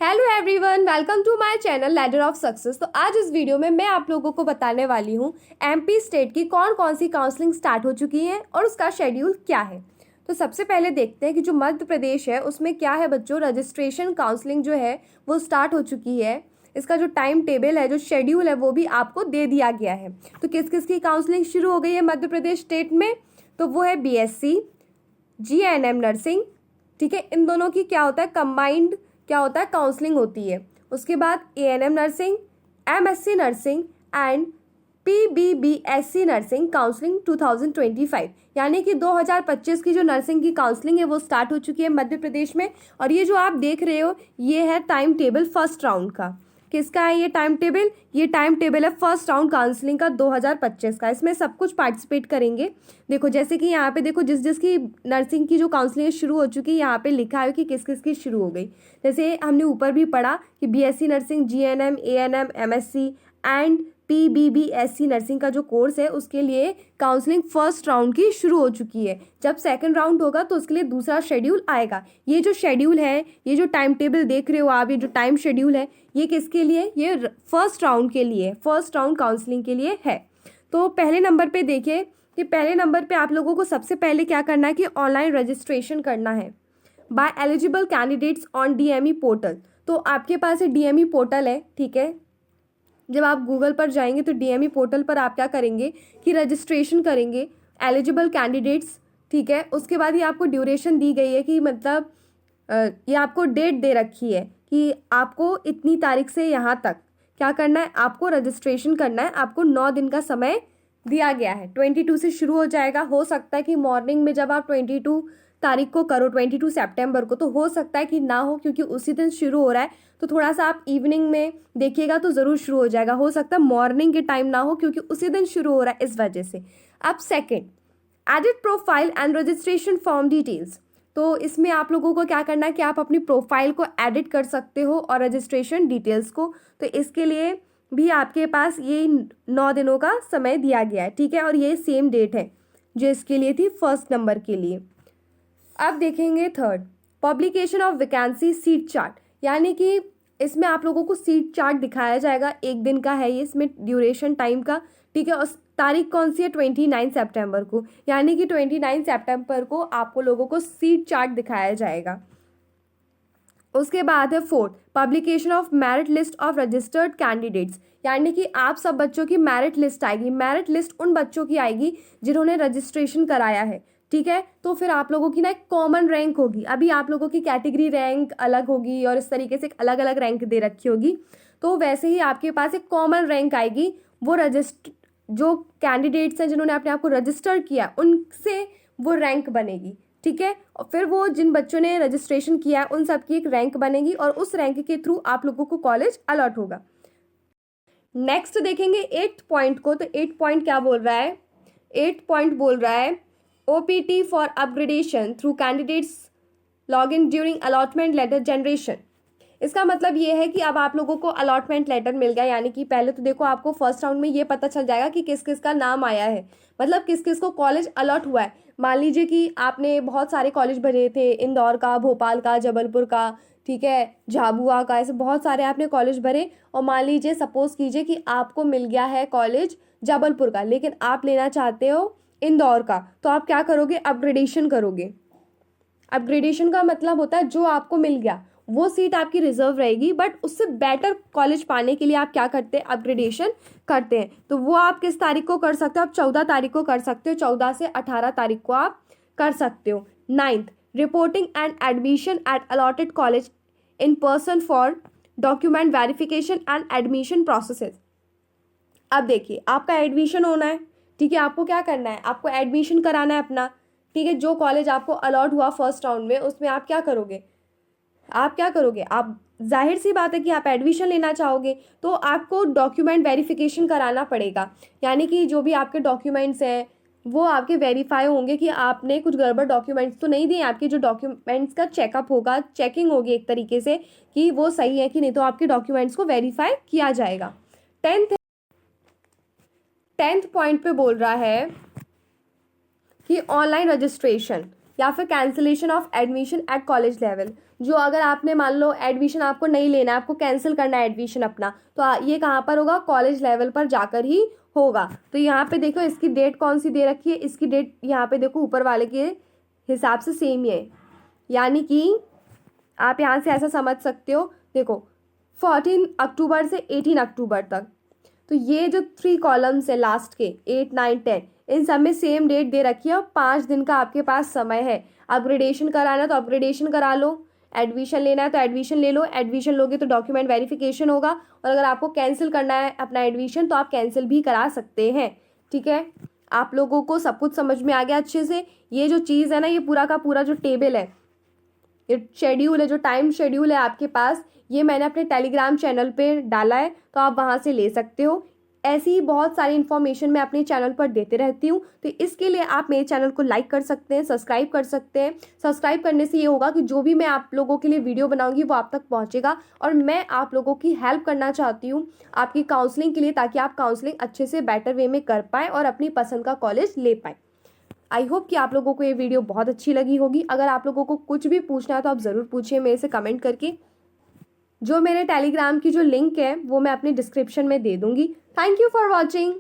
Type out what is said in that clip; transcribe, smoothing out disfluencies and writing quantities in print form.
Hello everyone, welcome to my channel ladder of success. तो आज इस वीडियो में मैं आप लोगों को बताने वाली हूँ एमपी स्टेट की कौन कौन सी काउंसलिंग स्टार्ट हो चुकी है और उसका शेड्यूल क्या है। तो सबसे पहले देखते हैं कि जो मध्य प्रदेश है उसमें क्या है बच्चों। रजिस्ट्रेशन काउंसलिंग जो है वो स्टार्ट हो चुकी है। इसका जो टाइम टेबल है, जो शेड्यूल है, वो भी आपको दे दिया गया है। तो किस किस की काउंसलिंग शुरू हो गई है मध्य प्रदेश स्टेट में, तो वो है बीएससी, जीएनएम नर्सिंग। ठीक है, इन दोनों की क्या होता है, कंबाइंड क्या होता है, काउंसलिंग होती है। उसके बाद ANM nursing, MSc nursing and PBBSc nursing counselling 2025, यानी कि 2025 की जो नर्सिंग की काउंसलिंग है वो स्टार्ट हो चुकी है मध्य प्रदेश में। और ये जो आप देख रहे हो ये है टाइम टेबल फर्स्ट राउंड का। किसका है ये टाइम टेबल? ये टाइम टेबल है फर्स्ट राउंड काउंसलिंग का 2025 का। इसमें सब कुछ पार्टिसिपेट करेंगे। देखो जैसे कि यहाँ पे देखो जिस जिसकी नर्सिंग की जो काउंसलिंग शुरू हो चुकी है यहाँ पे लिखा है कि किस किस की शुरू हो गई। जैसे हमने ऊपर भी पढ़ा कि BSc nursing, GNM, ANM, MSc and PBBSc nursing का जो कोर्स है उसके लिए काउंसलिंग फर्स्ट राउंड की शुरू हो चुकी है। जब सेकंड राउंड होगा तो उसके लिए दूसरा शेड्यूल आएगा। ये जो शेड्यूल है, ये जो टाइम टेबल देख रहे हो आप, ये जो टाइम शेड्यूल है, ये किसके लिए? ये फर्स्ट राउंड के लिए, फर्स्ट राउंड काउंसलिंग के लिए है। तो पहले नंबर पे देखिए कि पहले नंबर पे आप लोगों को सबसे पहले क्या करना है कि ऑनलाइन रजिस्ट्रेशन करना है by eligible candidates on DME portal. तो आपके पास डीएमई पोर्टल है, ठीक है। जब आप गूगल पर जाएंगे तो डीएमई पोर्टल पर आप क्या करेंगे कि रजिस्ट्रेशन करेंगे एलिजिबल कैंडिडेट्स, ठीक है। उसके बाद ये आपको ड्यूरेशन दी गई है कि मतलब ये आपको डेट दे रखी है कि आपको इतनी तारीख से यहाँ तक क्या करना है, आपको रजिस्ट्रेशन करना है। आपको 9 दिन का समय दिया गया है। 22 से शुरू हो जाएगा। हो सकता है कि मॉर्निंग में जब आप 22 तारीख को करो, 22 सितंबर को, तो हो सकता है कि ना हो, क्योंकि उसी दिन शुरू हो रहा है। तो थोड़ा सा आप इवनिंग में देखिएगा तो ज़रूर शुरू हो जाएगा। हो सकता है मॉर्निंग के टाइम ना हो क्योंकि उसी दिन शुरू हो रहा है, इस वजह से। अब second, edit profile and registration form details. तो इसमें आप लोगों को क्या करना है कि आप अपनी प्रोफाइल को एडिट कर सकते हो और रजिस्ट्रेशन डिटेल्स को। तो इसके लिए भी आपके पास ये 9 दिनों का समय दिया गया है, ठीक है। और ये सेम डेट है जो इसके लिए थी फर्स्ट नंबर के लिए। अब देखेंगे third, publication of vacancy seat chart, यानी कि इसमें आप लोगों को सीट चार्ट दिखाया जाएगा। 1 दिन का है ये, इसमें ड्यूरेशन टाइम का, ठीक है। और तारीख कौन सी है? 29 सितंबर को, यानी कि 29 सितंबर को आपको लोगों को सीट चार्ट दिखाया जाएगा। उसके बाद है fourth, publication of merit list of registered candidates, यानी कि आप सब बच्चों की मेरिट लिस्ट आएगी। मेरिट लिस्ट उन बच्चों की आएगी जिन्होंने रजिस्ट्रेशन कराया है, ठीक है। तो फिर आप लोगों की ना एक कॉमन रैंक होगी। अभी आप लोगों की कैटेगरी रैंक अलग होगी और इस तरीके से अलग अलग रैंक दे रखी होगी। तो वैसे ही आपके पास एक कॉमन रैंक आएगी। वो जो कैंडिडेट्स हैं जिन्होंने अपने आप को रजिस्टर किया उनसे वो रैंक बनेगी, ठीक है। और फिर वो जिन बच्चों ने रजिस्ट्रेशन किया है उन सब की एक रैंक बनेगी और उस रैंक के थ्रू आप लोगों को कॉलेज अलॉट होगा। नेक्स्ट देखेंगे 8 पॉइंट को। तो 8 पॉइंट क्या बोल रहा है? 8 पॉइंट बोल रहा है OPT for upgradation through candidates log in during allotment letter generation. इसका मतलब ये है कि अब आप लोगों को अलॉटमेंट लेटर मिल गया, यानी कि पहले तो देखो आपको फर्स्ट राउंड में ये पता चल जाएगा कि किस किस का नाम आया है, मतलब किस किस को कॉलेज अलॉट हुआ है। मान लीजिए कि आपने बहुत सारे कॉलेज भरे थे, इंदौर का, भोपाल का, जबलपुर का, ठीक है, झाबुआ का, ऐसे बहुत सारे आपने कॉलेज भरे। और मान लीजिए सपोज कीजिए कि आपको मिल गया है कॉलेज जबलपुर का, लेकिन आप लेना चाहते हो इंदौर का, तो आप क्या करोगे? अपग्रेडेशन करोगे। अपग्रेडेशन का मतलब होता है जो आपको मिल गया वो सीट आपकी रिजर्व रहेगी, बट उससे बेटर कॉलेज पाने के लिए आप क्या करते हैं? अपग्रेडेशन करते हैं। तो वो आप किस तारीख को कर सकते हो? आप 14 तारीख को कर सकते हो। 14 से 18 तारीख को आप कर सकते हो। 9th, reporting and admission eight allotted college in person for document verification and admission processes. अब देखिए आपका एडमिशन होना है, ठीक है। आपको क्या करना है? आपको एडमिशन कराना है अपना, ठीक है। जो कॉलेज आपको अलॉट हुआ फर्स्ट राउंड में उसमें आप क्या करोगे? आप क्या करोगे? आप जाहिर सी बात है कि आप एडमिशन लेना चाहोगे तो आपको डॉक्यूमेंट वेरिफिकेशन कराना पड़ेगा, यानी कि जो भी आपके डॉक्यूमेंट्स हैं वो आपके वेरीफाई होंगे कि आपने कुछ गड़बड़ डॉक्यूमेंट्स तो नहीं दिए। आपके जो डॉक्यूमेंट्स का चेकअप होगा, चेकिंग होगी एक तरीके से कि वो सही है कि नहीं, तो आपके डॉक्यूमेंट्स को वेरीफाई किया जाएगा। 10th पॉइंट पे बोल रहा है कि ऑनलाइन रजिस्ट्रेशन या फिर cancellation of admission at college level. जो अगर आपने मान लो एडमिशन आपको नहीं लेना है, आपको कैंसिल करना है एडमिशन अपना, तो ये कहाँ पर होगा, कॉलेज लेवल पर जाकर ही होगा। तो यहाँ पे देखो इसकी डेट कौन सी दे रखी है, इसकी डेट यहाँ पे देखो ऊपर वाले के हिसाब से सेम ही है, यानी कि आप यहाँ से ऐसा समझ सकते हो, देखो 14 अक्टूबर से 18 अक्टूबर तक। तो ये जो 3 कॉलम्स है लास्ट के 8, 9, 10, इन सब में सेम डेट दे रखी है और 5 दिन का आपके पास समय है। अपग्रेडेशन कराना है तो अपग्रेडेशन करा लो, एडमिशन लेना है तो एडमिशन ले लो, एडमिशन लोगे तो डॉक्यूमेंट वेरिफिकेशन होगा, और अगर आपको कैंसिल करना है अपना एडमिशन तो आप कैंसिल भी करा सकते हैं। ठीक है, आप लोगों को सब कुछ समझ में आ गया अच्छे से। ये जो चीज़ है ना, ये पूरा का पूरा जो टेबल है, ये शेड्यूल है, जो टाइम शेड्यूल है आपके पास, ये मैंने अपने टेलीग्राम चैनल पे डाला है, तो आप वहाँ से ले सकते हो। ऐसी ही बहुत सारी इन्फॉर्मेशन मैं अपने चैनल पर देते रहती हूँ, तो इसके लिए आप मेरे चैनल को लाइक कर सकते हैं, सब्सक्राइब कर सकते हैं। सब्सक्राइब करने से ये होगा कि जो भी मैं आप लोगों के लिए वीडियो बनाऊंगी वो आप तक पहुँचेगा, और मैं आप लोगों की हेल्प करना चाहती हूँ आपकी काउंसलिंग के लिए, ताकि आप काउंसलिंग अच्छे से बेटर वे में कर पाएँ और अपनी पसंद का कॉलेज ले पाएँ। आई होप कि आप लोगों को ये वीडियो बहुत अच्छी लगी होगी। अगर आप लोगों को कुछ भी पूछना है तो आप ज़रूर पूछिए मेरे से कमेंट करके। जो मेरे टेलीग्राम की जो लिंक है वो मैं अपने डिस्क्रिप्शन में दे दूँगी। Thank you for watching.